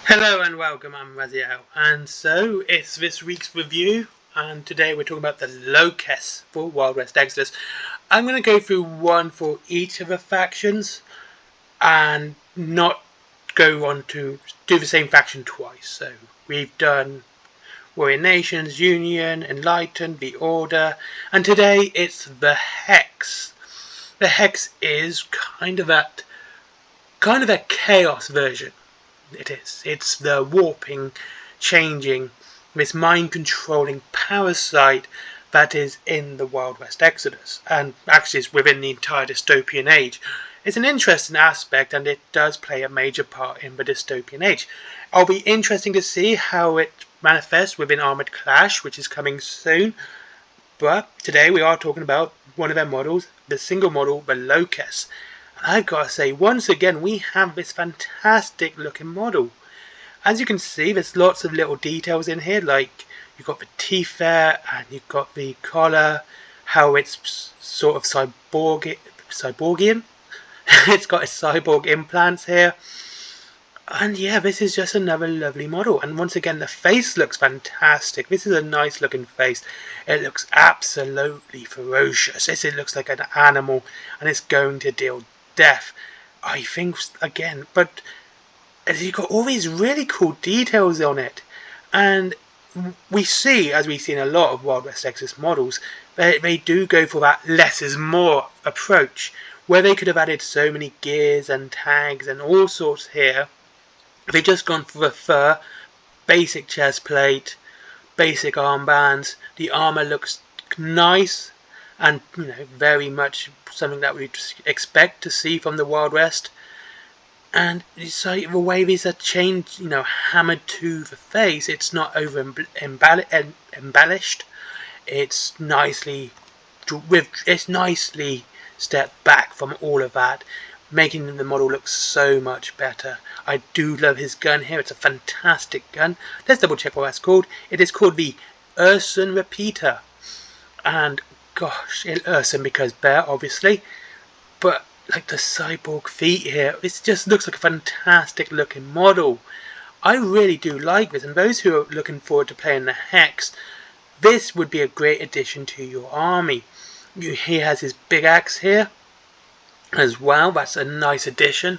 Hello and welcome, I'm Raziel, and so it's this week's review, and today we're talking about the Lokess for Wild West Exodus. I'm going to go through one for each of the factions, and not go on to do the same faction twice. So we've done Warrior Nations, Union, Enlightened, the Order, and today it's the Hex. The Hex is kind of a chaos version. It is. It's the warping, changing, this mind-controlling parasite that is in the Wild West Exodus, and actually is within the entire dystopian age. It's an interesting aspect, and it does play a major part in the dystopian age. It'll be interesting to see how it manifests within Armored Clash, which is coming soon. But today we are talking about one of their models, the single model, the Lokess. I've got to say, once again, we have this fantastic looking model. As you can see, there's lots of little details in here, like you've got the teeth there, and you've got the collar, how it's sort of cyborgian. It's got its cyborg implants here. And yeah, this is just another lovely model. And once again, the face looks fantastic. This is a nice looking face. It looks absolutely ferocious. It looks like an animal, and it's going to deal death. I think, again, but you've got all these really cool details on it. And we see, as we see in a lot of Wild West Exodus models, they do go for that less is more approach, where they could have added so many gears and tags and all sorts here. They've just gone for the fur, basic chest plate, basic armbands. The armor looks nice and very much something that we'd expect to see from the Wild West. And so the way these are changed, hammered to the face, it's not over embellished. It's nicely stepped back from all of that, making the model look so much better. I do love his gun here. It's a fantastic gun. Let's double check what that's called. It is called the Urson Repeater. And gosh, Urson because bear, obviously. But like the cyborg feet here, it just looks like a fantastic looking model. I really do like this, and those who are looking forward to playing the Hex, this would be a great addition to your army. He has his big axe here as well. That's a nice addition.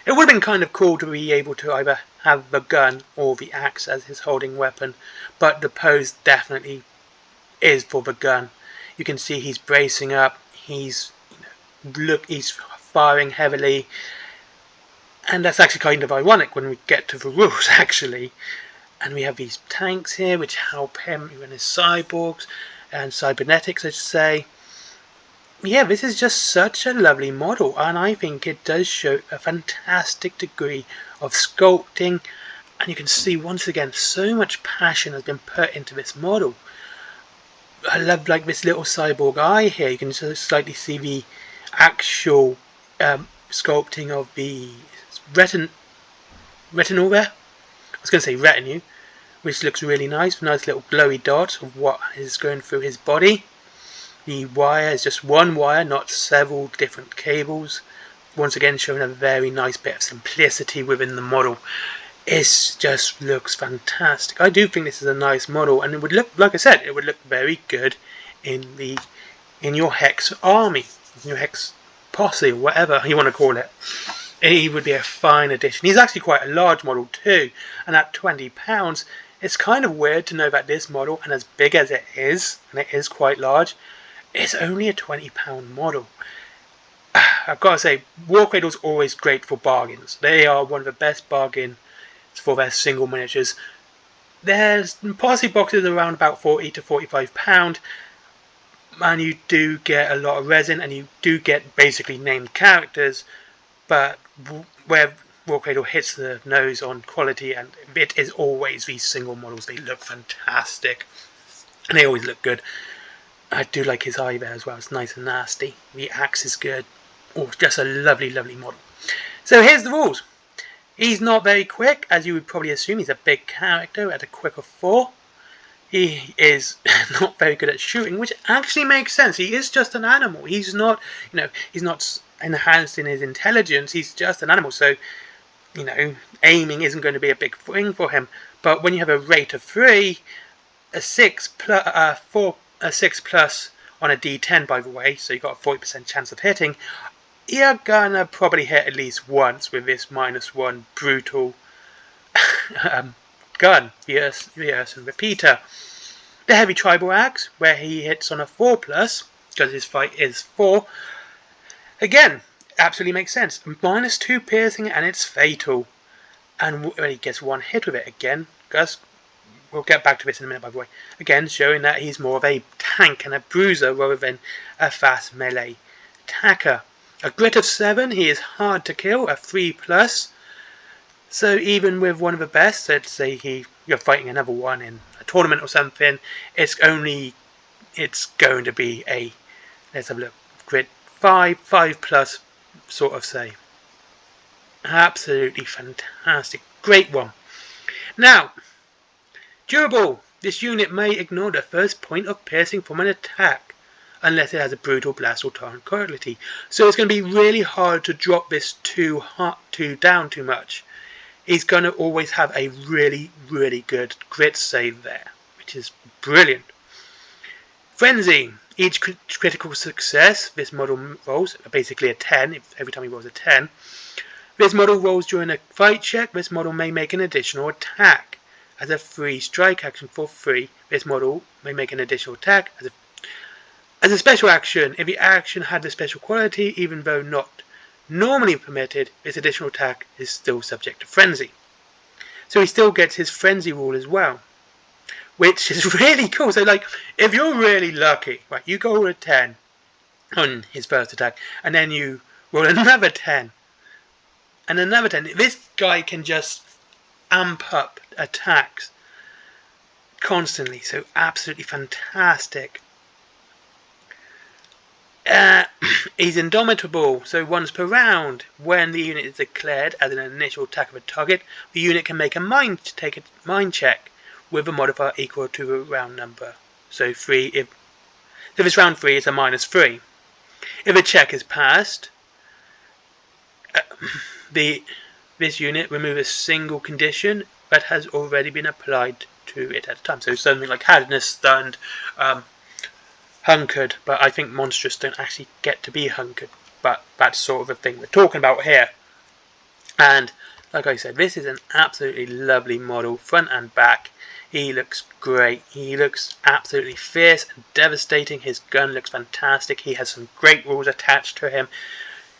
It would have been kind of cool to be able to either have the gun or the axe as his holding weapon, but the pose definitely is for the gun. You can see he's bracing up. He's he's firing heavily, and that's actually kind of ironic when we get to the rules actually. And we have these tanks here which help him in his cyborgs and cybernetics, I should say. Yeah, this is just such a lovely model, and I think it does show a fantastic degree of sculpting, and you can see once again so much passion has been put into this model. I love like this little cyborg eye here. You can slightly see the actual sculpting of the retinal there. I was going to say retinue, which looks really nice. Nice little glowy dot of what is going through his body. The wire is just one wire, not several different cables. Once again, showing a very nice bit of simplicity within the model. It just looks fantastic. I do think this is a nice model, and it would look, like I said, it would look very good in your Hex army, in your Hex posse, or whatever you want to call it. He would be a fine addition. He's actually quite a large model too, and at £20, it's kind of weird to know that this model, and as big as it is, and it is quite large, it's only a £20 model. I've got to say, War Cradle's always great for bargains. They are one of the best bargains for their single miniatures. There's posse boxes around about £40 to £45, and you do get a lot of resin, and you do get basically named characters, but where War Cradle hits the nose on quality, and it is always these single models. They look fantastic, and they always look good. I do like his eye there as well. It's nice and nasty. The axe is good. Oh, just a lovely, lovely model. So here's the rules. He's not very quick, as you would probably assume. He's a big character at a quick of 4. He is not very good at shooting, which actually makes sense. He is just an animal. He's not, he's not enhanced in his intelligence. He's just an animal. So aiming isn't going to be a big thing for him. But when you have a rate of 3, a 6 plus, a 6 plus on a D10, by the way, so you've got a 40% chance of hitting, you're gonna probably hit at least once with this -1 brutal gun, the Urson Repeater. The Heavy Tribal Axe, where he hits on a 4 plus, because his fight is 4, again, absolutely makes sense. -2 piercing and it's fatal. And he gets one hit with it again, because we'll get back to this in a minute, by the way. Again, showing that he's more of a tank and a bruiser rather than a fast melee attacker. A grit of 7, he is hard to kill, a 3 plus. So even with one of the best, let's say you're fighting another one in a tournament or something, it's going to be a, let's have a look, grit 5 plus sort of say. Absolutely fantastic. Great one. Now, durable. This unit may ignore the first point of piercing from an attack, unless it has a brutal blast or torrent quality. So it's going to be really hard to drop this too down too much. He's going to always have a really, really good grit save there, which is brilliant. Frenzy. Each critical success this model rolls, basically a 10, every time he rolls a 10. This model rolls during a fight check. This model may make an additional attack. As a free strike action for free, this model may make an additional attack. As a special action, if the action had the special quality, even though not normally permitted, this additional attack is still subject to frenzy. So he still gets his frenzy rule as well, which is really cool. So like, if you're really lucky, right, you go roll a 10 on his first attack, and then you roll another 10, and another 10. This guy can just amp up attacks constantly, so absolutely fantastic. He's indomitable, so once per round, when the unit is declared as an initial attack of a target, the unit can take a mind check with a modifier equal to the round number. So 3. If it's round 3, it's a -3. If a check is passed, this unit removes a single condition that has already been applied to it at a time. So something like hardness, stunned, hunkered, but I think monstrous don't actually get to be hunkered, but that's sort of the thing we're talking about here. And like I said, this is an absolutely lovely model, front and back. He looks great. He looks absolutely fierce and devastating. His gun looks fantastic. He has some great rules attached to him.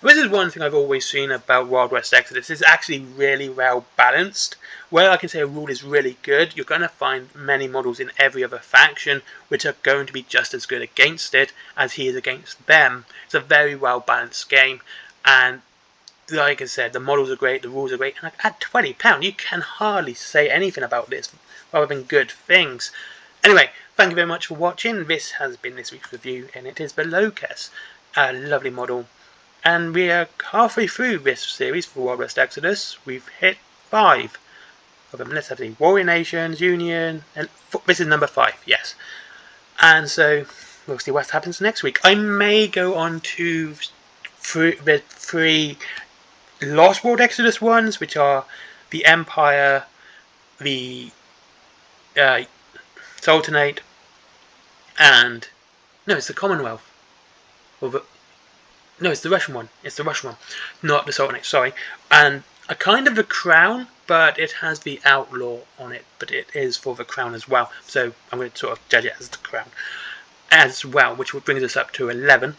This is one thing I've always seen about Wild West Exodus. It's actually really well balanced. Where I can say a rule is really good, you're going to find many models in every other faction which are going to be just as good against it as he is against them. It's a very well balanced game, and like I said, the models are great, the rules are great, and at £20 you can hardly say anything about this other than good things. Anyway, thank you very much for watching. This has been this week's review, and it is the Lokess, a lovely model. And we are halfway through this series for Wild West Exodus. We've hit 5 of them. Let's have the Warrior Nations, Union, and this is number 5, yes. And so we'll see what happens next week. I may go on to the 3 Lost World Exodus ones, which are the Empire, the Sultanate, and no, it's the Commonwealth. No, it's the Russian one. It's the Russian one, not the Sultanate. Sorry, and a kind of the Crown, but it has the Outlaw on it. But it is for the Crown as well. So I'm going to sort of judge it as the Crown as well, which brings us up to 11.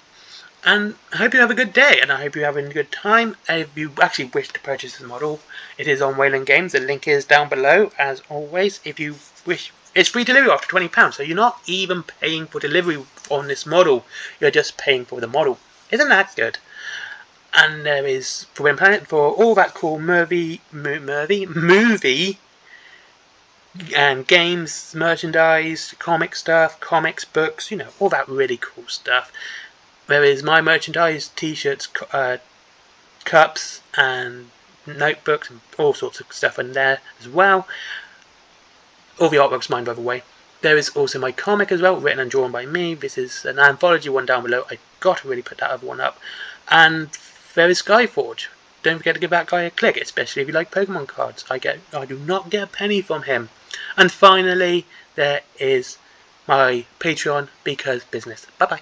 And I hope you have a good day, and I hope you're having a good time. If you actually wish to purchase this model, it is on Wayland Games. The link is down below, as always. If you wish, it's free delivery after £20, so you're not even paying for delivery on this model. You're just paying for the model. Isn't that good? And there is Forbidden Planet for all that cool movie and games, merchandise, comic stuff, comics, books, all that really cool stuff. There is my merchandise, t-shirts, cups, and notebooks, and all sorts of stuff in there as well. All the artwork's mine, by the way. There is also my comic as well, written and drawn by me. This is an anthology one down below. I've got to really put that other one up. And there is Skyforge don't forget to give that guy a click, especially if you like Pokemon cards. I do not get a penny from him. And finally, there is my Patreon, because business. Bye bye.